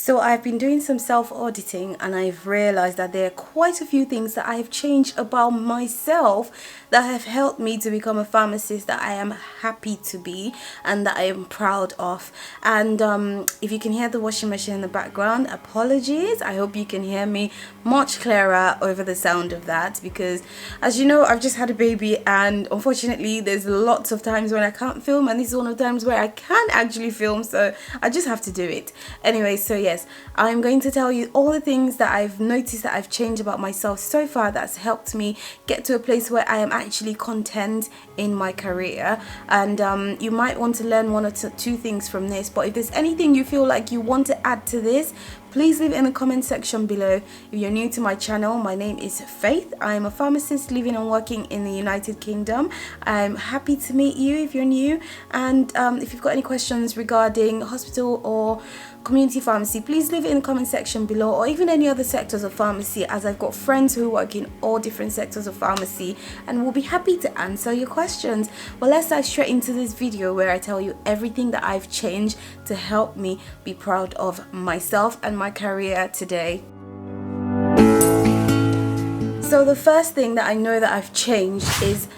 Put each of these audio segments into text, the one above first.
So I've been doing some self-auditing and I've realized that there are quite a few things that I've changed about myself that have helped me to become a pharmacist that I am happy to be and that I am proud of. And if you can hear the washing machine in the background, apologies. I hope you can hear me much clearer over the sound of that, because as you know, I've just had a baby and unfortunately there's lots of times when I can't film, and this is one of the times where I can actually film, so I just have to do it. Anyway, so yes, I'm going to tell you all the things that I've noticed that I've changed about myself so far that's helped me get to a place where I am actually content in my career. And you might want to learn one or two things from this, but if there's anything you feel like you want to add to this, please leave it in the comment section below. If you're new to my channel, my name is Faith. I'm a pharmacist living and working in the United Kingdom. I'm happy to meet you if you're new, and if you've got any questions regarding hospital or community pharmacy, please leave it in the comment section below, or even any other sectors of pharmacy, as I've got friends who work in all different sectors of pharmacy and will be happy to answer your questions. But let's dive straight into this video where I tell you everything that I've changed to help me be proud of myself and my career today. So the first thing that I know that I've changed is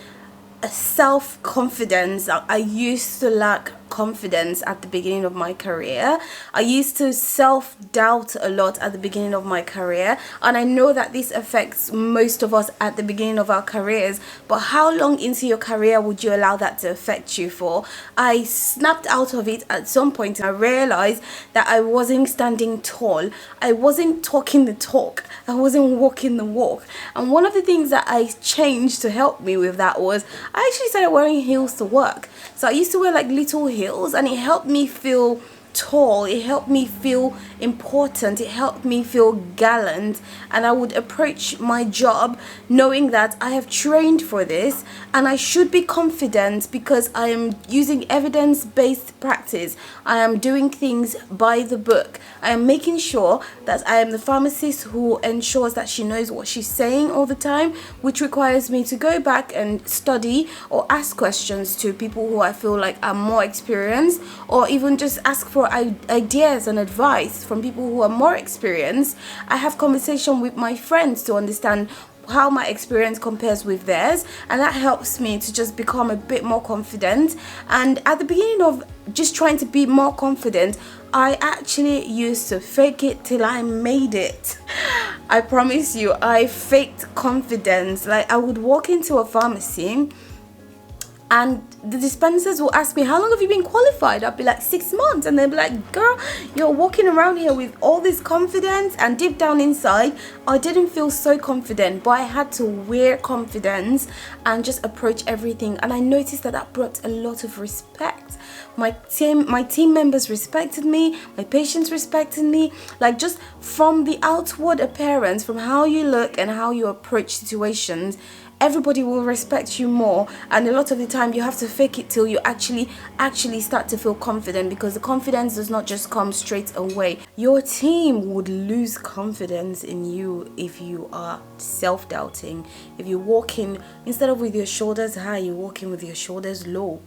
a self-confidence. I used to lack confidence at the beginning of my career. I used to self-doubt a lot at the beginning of my career, and I know that this affects most of us at the beginning of our careers. But how long into your career would you allow that to affect you for? I snapped out of it at some point and I realized that I wasn't standing tall. I wasn't talking the talk. I wasn't walking the walk. And one of the things that I changed to help me with that was I actually started wearing heels to work. So I used to wear like little heels, and it helped me feel tall, it helped me feel important, it helped me feel gallant, and I would approach my job knowing that I have trained for this and I should be confident because I am using evidence-based practice. I am doing things by the book. I am making sure that I am the pharmacist who ensures that she knows what she's saying all the time, which requires me to go back and study or ask questions to people who I feel like are more experienced, or even just ask for ideas and advice from people who are more experienced. I have conversation with my friends to understand how my experience compares with theirs, and that helps me to just become a bit more confident. And at the beginning of just trying to be more confident, I actually used to fake it till I made it. I promise you, I faked confidence. Like, I would walk into a pharmacy and the dispensers will ask me, how long have you been qualified? I'll be like, 6 months. And they'll be like, girl, you're walking around here with all this confidence. And deep down inside, I didn't feel so confident, but I had to wear confidence and just approach everything. And I noticed that that brought a lot of respect. My team members respected me, my patients respected me. Like, just from the outward appearance, from how you look and how you approach situations, everybody will respect you more. And a lot of the time you have to fake it till you actually start to feel confident, because the confidence does not just come straight away. Your team would lose confidence in you if you are self-doubting. If you walk in, instead of with your shoulders high, you walk in with your shoulders low.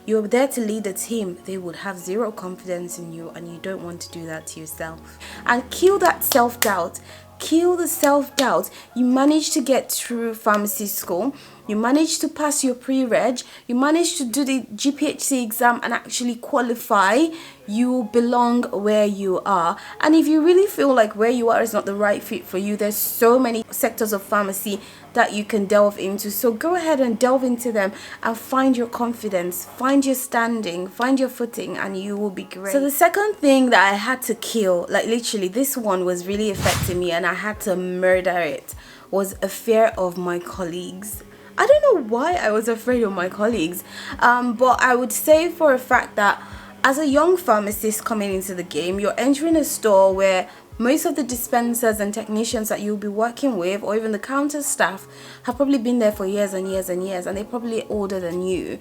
You're there to lead a team. They would have zero confidence in you, and you don't want to do that to yourself. And kill that self-doubt. Kill the self-doubt. You managed to get through pharmacy school, you managed to pass your pre-reg, you managed to do the GPHC exam and actually qualify. You belong where you are. And if you really feel like where you are is not the right fit for you, there's so many sectors of pharmacy that you can delve into. So go ahead and delve into them and find your confidence, find your standing, find your footing, and you will be great. So the second thing that I had to kill, like literally this one was really affecting me and I had to murder it, was a fear of my colleagues. I don't know why I was afraid of my colleagues, but I would say for a fact that as a young pharmacist coming into the game, you're entering a store where most of the dispensers and technicians that you'll be working with, or even the counter staff, have probably been there for years and years and years, and they're probably older than you.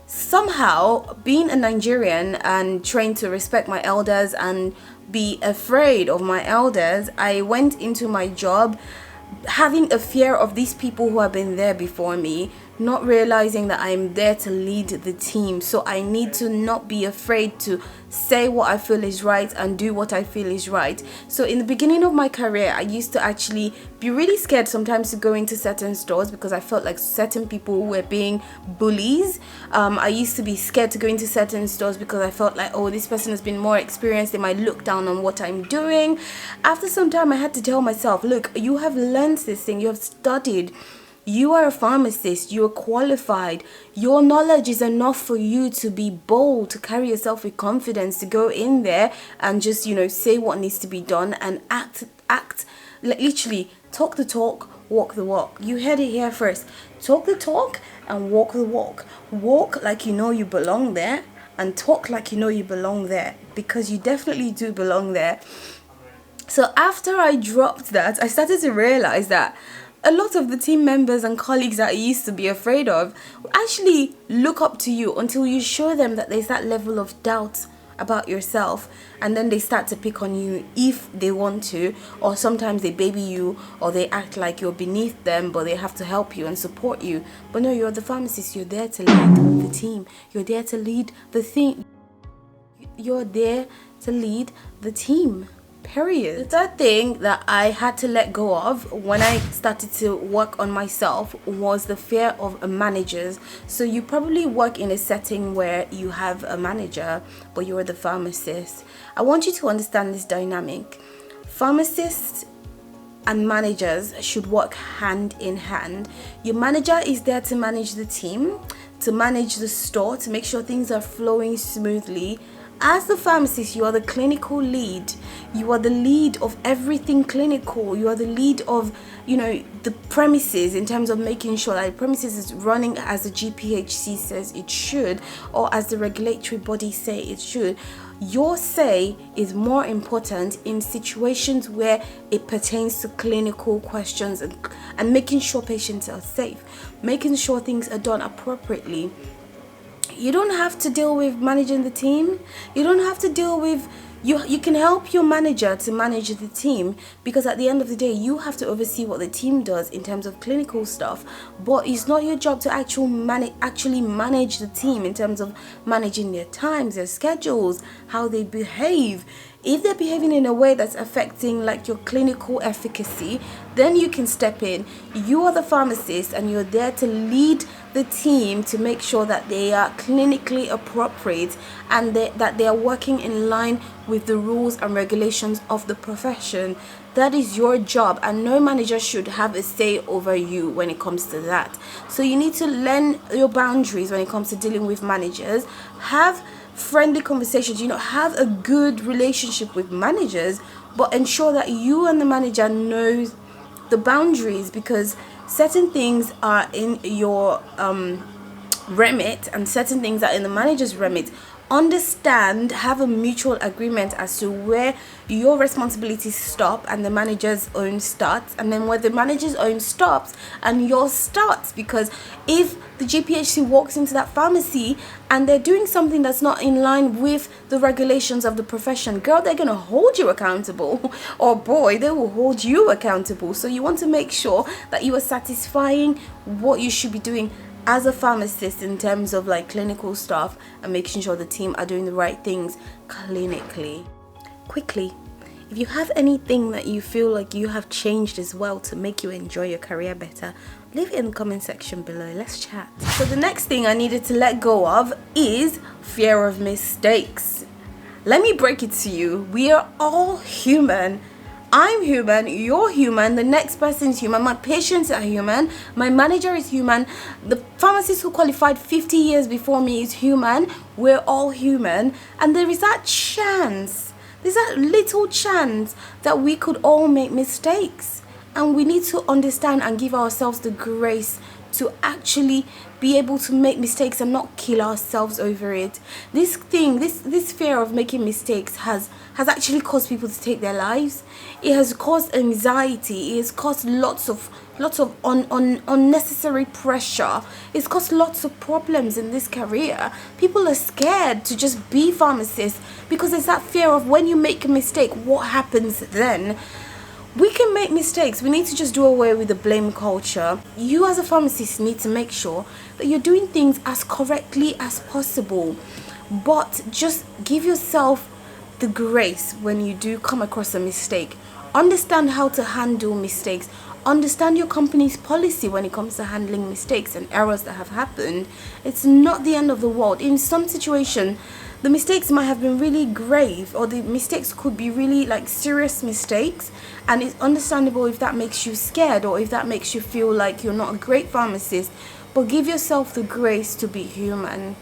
Somehow, being a Nigerian and trained to respect my elders and be afraid of my elders, I went into my job having a fear of these people who have been there before me, not realizing that I'm there to lead the team. So I need to not be afraid to say what I feel is right and do what I feel is right. So in the beginning of my career, I used to actually be really scared sometimes to go into certain stores because I felt like certain people were being bullies. I used to be scared to go into certain stores because I felt like, oh, this person has been more experienced, they might look down on what I'm doing. After some time, I had to tell myself, look, you have learned this thing, you have studied, you are a pharmacist, you are qualified, your knowledge is enough for you to be bold, to carry yourself with confidence, to go in there and just, say what needs to be done and act, literally talk the talk, walk the walk. You heard it here first. Talk the talk and walk the walk. Walk like you know you belong there and talk like you know you belong there, because you definitely do belong there. So after I dropped that, I started to realize that a lot of the team members and colleagues that I used to be afraid of actually look up to you until you show them that there's that level of doubt about yourself, and then they start to pick on you if they want to, or sometimes they baby you or they act like you're beneath them, but they have to help you and support you. But no, you're the pharmacist, you're there to lead the team, you're there to lead the thing, you're there to lead the team. Period. The third thing that I had to let go of when I started to work on myself was the fear of managers. So you probably work in a setting where you have a manager, but you're the pharmacist. I want you to understand this dynamic. Pharmacists and managers should work hand in hand. Your manager is there to manage the team, to manage the store, to make sure things are flowing smoothly. As the pharmacist, you are the clinical lead. You are the lead of everything clinical. You are the lead of, the premises, in terms of making sure that the premises is running as the GPHC says it should, or as the regulatory bodies say it should. Your say is more important in situations where it pertains to clinical questions and making sure patients are safe, making sure things are done appropriately. You don't have to deal with managing the team. You don't have to deal with you can help your manager to manage the team, because at the end of the day you have to oversee what the team does in terms of clinical stuff, but it's not your job to actually manage the team in terms of managing their times, their schedules, how they behave. If they're behaving in a way that's affecting like your clinical efficacy, then you can step in. You are the pharmacist and you're there to lead the team to make sure that they are clinically appropriate and that they are working in line with the rules and regulations of the profession. That is your job, and no manager should have a say over you when it comes to that. So you need to learn your boundaries when it comes to dealing with managers. Have friendly conversations, have a good relationship with managers, but ensure that you and the manager knows the boundaries, because certain things are in your remit and certain things are in the manager's remit. Understand, have a mutual agreement as to where your responsibilities stop and the manager's own starts, and then where the manager's own stops and yours starts. Because if the GPHC walks into that pharmacy and they're doing something that's not in line with the regulations of the profession, girl, they're gonna hold you accountable, or boy, they will hold you accountable. So you want to make sure that you are satisfying what you should be doing as a pharmacist in terms of like clinical stuff, and making sure the team are doing the right things clinically. Quickly, if you have anything that you feel like you have changed as well to make you enjoy your career better, leave it in the comment section below. Let's chat. So the next thing I needed to let go of is fear of mistakes. Let me break it to you. We are all human. I'm human, you're human, the next person is human, my patients are human, my manager is human, the pharmacist who qualified 50 years before me is human. We're all human, and there is that chance, there's that little chance that we could all make mistakes, and we need to understand and give ourselves the grace to actually be able to make mistakes and not kill ourselves over it. This fear of making mistakes has actually caused people to take their lives. It has caused anxiety. It has caused lots of unnecessary pressure. It's caused lots of problems in this career. People are scared to just be pharmacists because there's that fear of when you make a mistake, what happens then? We can make mistakes. We need to just do away with the blame culture. You as a pharmacist need to make sure that you're doing things as correctly as possible, but just give yourself the grace when you do come across a mistake. Understand how to handle mistakes. Understand your company's policy when it comes to handling mistakes and errors that have happened. It's not the end of the world. In some situations, the mistakes might have been really grave, or the mistakes could be really like serious mistakes, and it's understandable if that makes you scared or if that makes you feel like you're not a great pharmacist. But give yourself the grace to be human.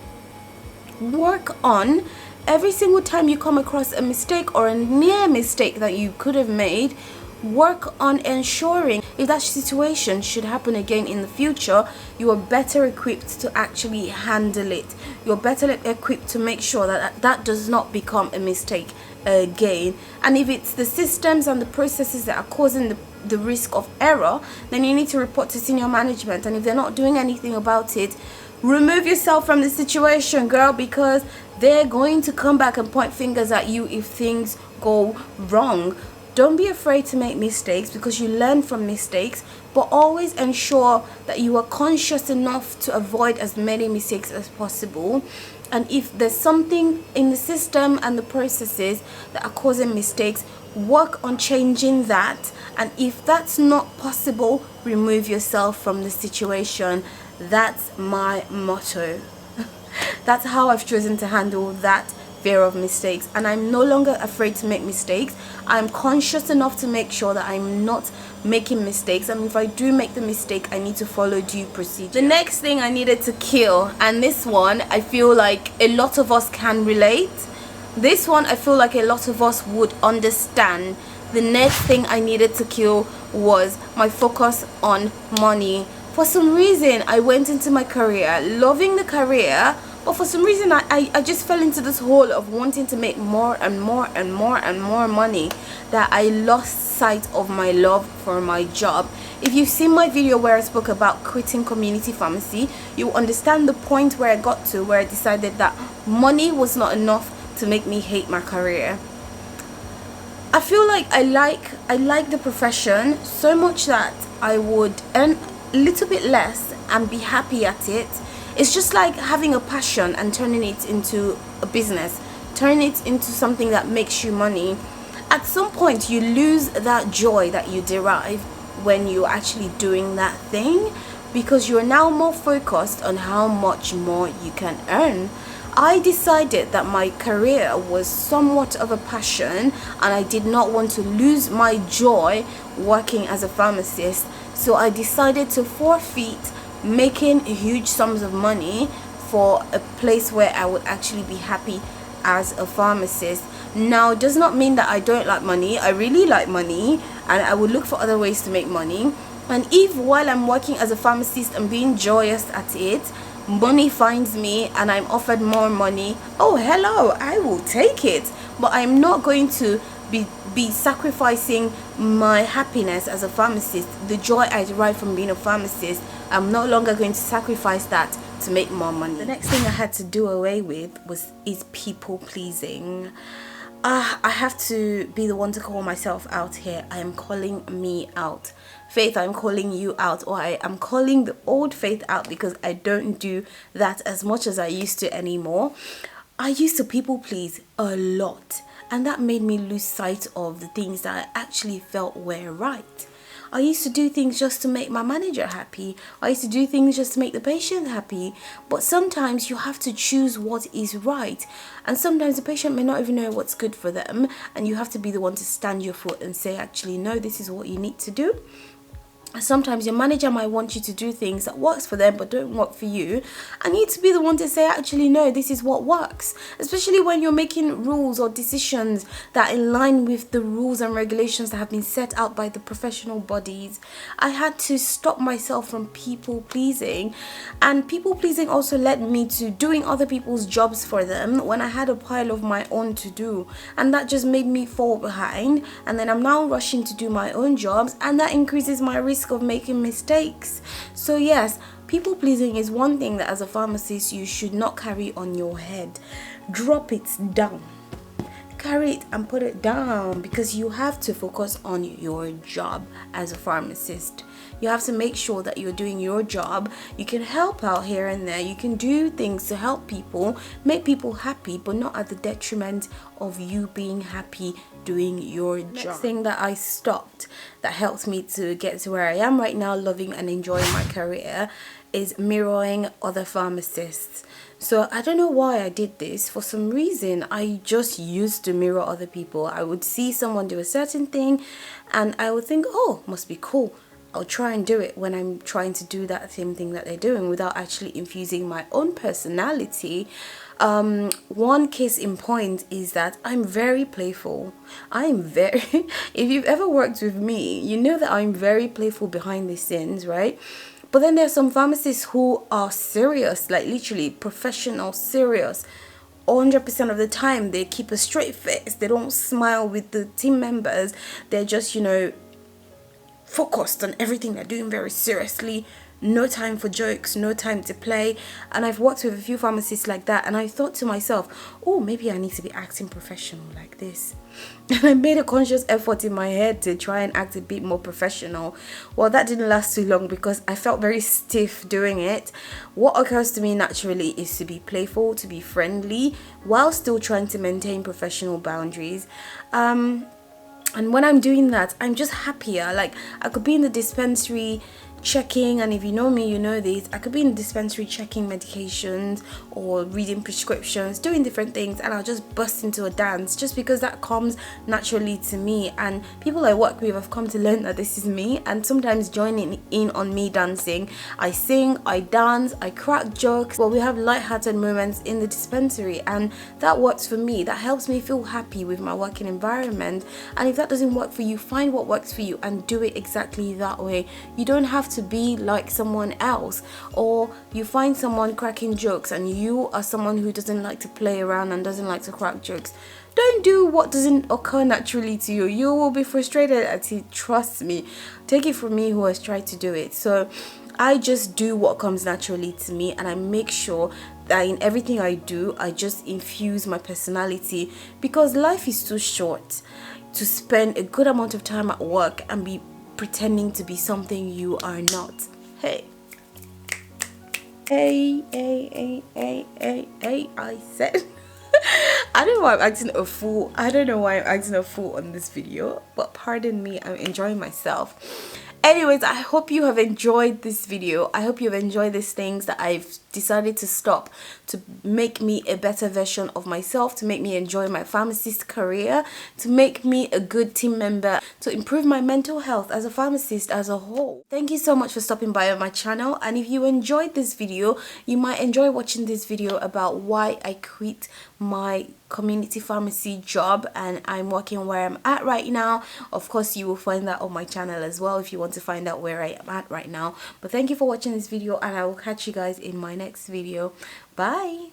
Work on every single time you come across a mistake or a near mistake that you could have made. Work on ensuring if that situation should happen again in the future, you are better equipped to actually handle it. You're better equipped to make sure that that does not become a mistake again. And if it's the systems and the processes that are causing the risk of error, then you need to report to senior management. And if they're not doing anything about it, remove yourself from the situation, girl, because they're going to come back and point fingers at you if things go wrong. Don't be afraid to make mistakes, because you learn from mistakes, but always ensure that you are conscious enough to avoid as many mistakes as possible. And if there's something in the system and the processes that are causing mistakes, work on changing that. And if that's not possible, remove yourself from the situation. That's my motto. That's how I've chosen to handle that fear of mistakes, and I'm no longer afraid to make mistakes. I'm conscious enough to make sure that I'm not making mistakes, and if I do make the mistake, I need to follow due procedure. The next thing I needed to kill, and this one I feel like a lot of us can relate. This one I feel like a lot of us would understand. The next thing I needed to kill was my focus on money. For some reason, I went into my career loving the career, but for some reason I just fell into this hole of wanting to make more and more and more and more money, that I lost sight of my love for my job. If you've seen my video where I spoke about quitting community pharmacy, you understand the point where I got to, where I decided that money was not enough to make me hate my career. I feel like I like the profession so much that I would earn a little bit less and be happy at it. It's just like having a passion and turning it into a business, turning it into something that makes you money. At some point, you lose that joy that you derive when you're actually doing that thing, because you're now more focused on how much more you can earn. I decided that my career was somewhat of a passion, and I did not want to lose my joy working as a pharmacist. So I decided to forfeit making huge sums of money for a place where I would actually be happy as a pharmacist. Now, it does not mean that I don't like money. I really like money, and I would look for other ways to make money. And if while I'm working as a pharmacist and being joyous at it, money finds me and I'm offered more money, oh hello, I will take it. But I'm not going to be sacrificing my happis as a pharmacist, the joy I derive from being a pharmacist. I'm no longer going to sacrifice that to make more money. The next thing I had to do away with is people pleasing. I have to be the one to call myself out here. I am calling me out. Faith, I'm calling you out, or I am calling the old Faith out, because I don't do that as much as I used to anymore. I used to people please a lot, and that made me lose sight of the things that I actually felt were right. I used to do things just to make my manager happy. I used to do things just to make the patient happy. But sometimes you have to choose what is right. And sometimes the patient may not even know what's good for them. And you have to be the one to stand your foot and say, actually, no, this is what you need to do. Sometimes your manager might want you to do things that works for them but don't work for you, and you need to be the one to say, actually no, this is what works. Especially when you're making rules or decisions that align with the rules and regulations that have been set out by the professional bodies. I had to stop myself from people pleasing, and people pleasing also led me to doing other people's jobs for them when I had a pile of my own to do, and that just made me fall behind. And then I'm now rushing to do my own jobs, and that increases my risk of making mistakes. So yes, people pleasing is one thing that as a pharmacist you should not carry on your head. Drop it down. carry it and put it down, because you have to focus on your job as a pharmacist. You have to make sure that you're doing your job. You can help out here and there. You can do things to help people, make people happy, but not at the detriment of you being happy doing your job. Next thing that I stopped that helped me to get to where I am right now, loving and enjoying my career, is mirroring other pharmacists. So I don't know why I did this. For some reason, I just used to mirror other people. I would see someone do a certain thing and I would think, oh, must be cool. I'll try and do it when I'm trying to do that same thing that they're doing, without actually infusing my own personality. One case in point is that I'm very playful. I'm very if you've ever worked with me, you know that I'm very playful behind the scenes, right? But then there's some pharmacists who are serious, like literally professional, serious. 100% of the time they keep a straight face. They don't smile with the team members. They're just, focused on everything they're doing very seriously. No time for jokes, no time to play. And I've worked with a few pharmacists like that, and I thought to myself, oh, maybe I need to be acting professional like this. And I made a conscious effort in my head to try and act a bit more professional. Well, that didn't last too long because I felt very stiff doing it. What occurs to me naturally is to be playful, to be friendly, while still trying to maintain professional boundaries. And when I'm doing that, I'm just happier. Like, I could be in the dispensary checking, and if you know me, you know this, I could be in the dispensary checking medications or reading prescriptions, doing different things, and I'll just bust into a dance just because that comes naturally to me. And people I work with have come to learn that this is me, and sometimes joining in on me dancing. I sing, I dance, I crack jokes. Well, we have light-hearted moments in the dispensary, and that works for me. That helps me feel happy with my working environment. And if that doesn't work for you, find what works for you and do it exactly that way. You don't have to be like someone else, or you find someone cracking jokes and you are someone who doesn't like to play around and doesn't like to crack jokes. Don't do what doesn't occur naturally to you. You will be frustrated at it, trust me. Take it from me who has tried to do it. So I just do what comes naturally to me, and I make sure that in everything I do, I just infuse my personality, because life is too short to spend a good amount of time at work and be pretending to be something you are not. Hey, I said I don't know why I'm acting a fool. I don't know why I'm acting a fool on this video, but pardon me, I'm enjoying myself. Anyways, I hope you have enjoyed this video. I hope you've enjoyed these things that I've decided to stop to make me a better version of myself, to make me enjoy my pharmacist career, to make me a good team member, to improve my mental health as a pharmacist as a whole. Thank you so much for stopping by on my channel, and if you enjoyed this video, you might enjoy watching this video about why I quit my community pharmacy job and I'm working where I'm at right now. Of course, you will find that on my channel as well if you want to find out where I am at right now. But thank you for watching this video, and I will catch you guys in my next video. Bye.